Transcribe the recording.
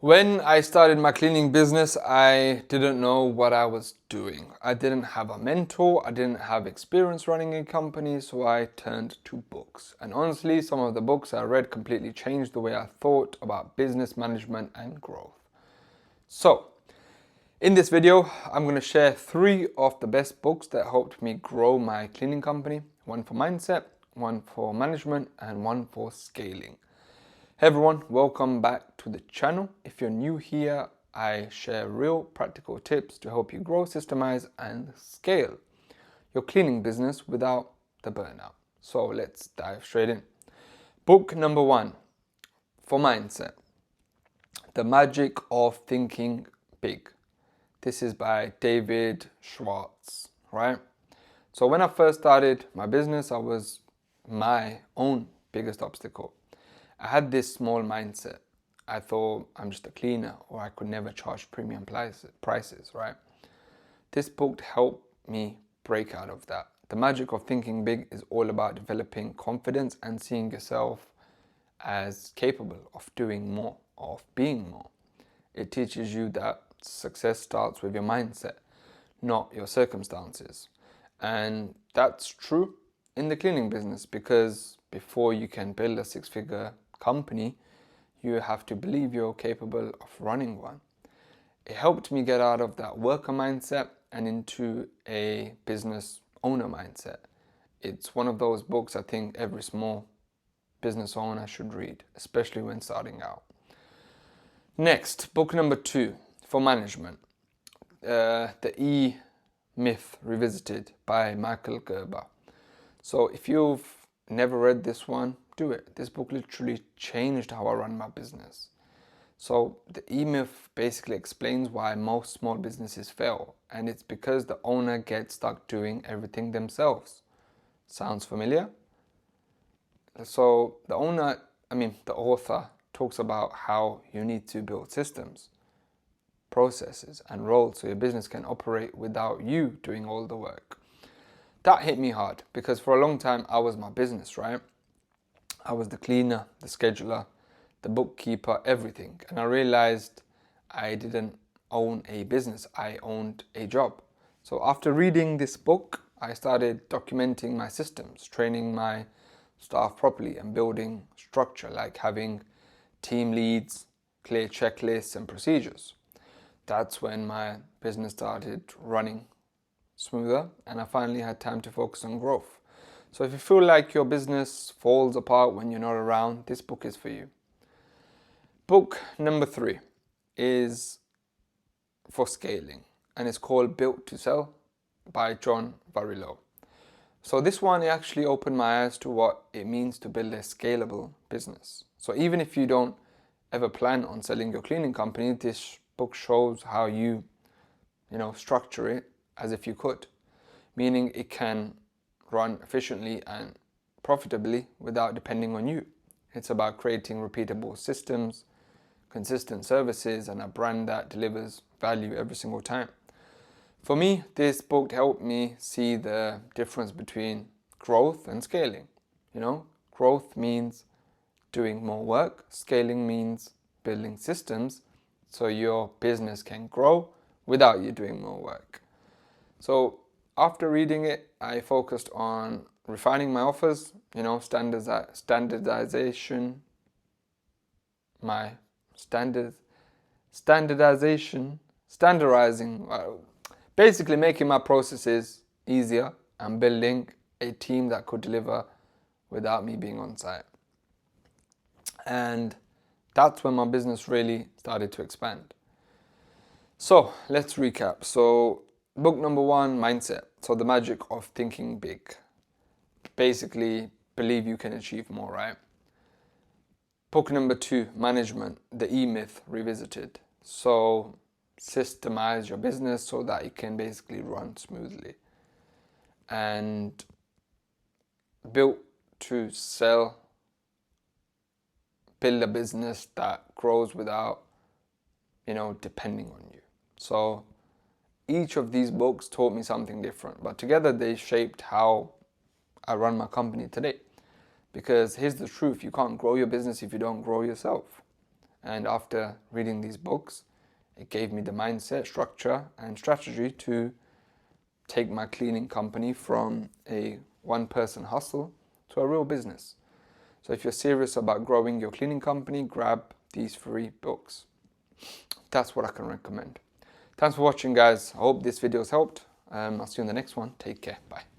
When I started my cleaning business, I didn't know what I was doing. I didn't have a mentor, I didn't have experience running a company, so I turned to books. And honestly, some of the books I read completely changed the way I thought about business management and growth. So, in this video, I'm going to share 3 of the best books that helped me grow my cleaning company. One for mindset, one for management, and one for scaling. Hey everyone, welcome back to the channel. If you're new here, I share real practical tips to help you grow, systemize, and scale your cleaning business without the burnout. So let's dive straight in. Book number 1 for mindset, The Magic of Thinking Big. This is by David Schwartz, right? So when I first started my business, I was my own biggest obstacle. I had this small mindset. I thought I'm just a cleaner or I could never charge premium prices, right? This book helped me break out of that. The Magic of Thinking Big is all about developing confidence and seeing yourself as capable of doing more, of being more. It teaches you that success starts with your mindset, not your circumstances. And that's true in the cleaning business, because before you can build a 6-figure company, you have to believe you're capable of running one. It helped me get out of that worker mindset and into a business owner mindset. It's one of those books I think every small business owner should read, especially when starting out. Next, book number 2 for management, The E-Myth Revisited by Michael Gerber. So if you've never read this one, do it. This book literally changed how I run my business. So the E-Myth basically explains why most small businesses fail, and it's because the owner gets stuck doing everything themselves. Sounds familiar? So the author talks about how you need to build systems, processes, and roles so your business can operate without you doing all the work. That hit me hard because for a long time I was my business, right? I was the cleaner, the scheduler, the bookkeeper, everything. And I realized I didn't own a business, I owned a job. So after reading this book, I started documenting my systems, training my staff properly, and building structure, like having team leads, clear checklists and procedures. That's when my business started running smoother and I finally had time to focus on growth. So if you feel like your business falls apart when you're not around, this book is for you. Book number 3 is for scaling and it's called Built to Sell by Warrillow. So this one actually opened my eyes to what it means to build a scalable business. So even if you don't ever plan on selling your cleaning company, this book shows how you structure it as if you could, meaning it can run efficiently and profitably without depending on you. It's about creating repeatable systems, consistent services, and a brand that delivers value every single time. For me, this book helped me see the difference between growth and scaling. Growth means doing more work. Scaling means building systems so your business can grow without you doing more work. So after reading it, I focused on refining my offers, standardizing, basically making my processes easier and building a team that could deliver without me being on site. And that's when my business really started to expand. So let's recap. So book number 1, mindset. So the magic of thinking big. Basically, believe you can achieve more, right? Book number 2, management, The E-Myth Revisited. So systemize your business so that it can basically run smoothly. And Built to Sell, build a business that grows without, depending on you. So each of these books taught me something different, but together they shaped how I run my company today. Because here's the truth, you can't grow your business if you don't grow yourself. And after reading these books, it gave me the mindset, structure, and strategy to take my cleaning company from a one-person hustle to a real business. So if you're serious about growing your cleaning company, grab these 3 books. That's what I can recommend. Thanks for watching, guys. I hope this video has helped. I'll see you in the next one. Take care. Bye.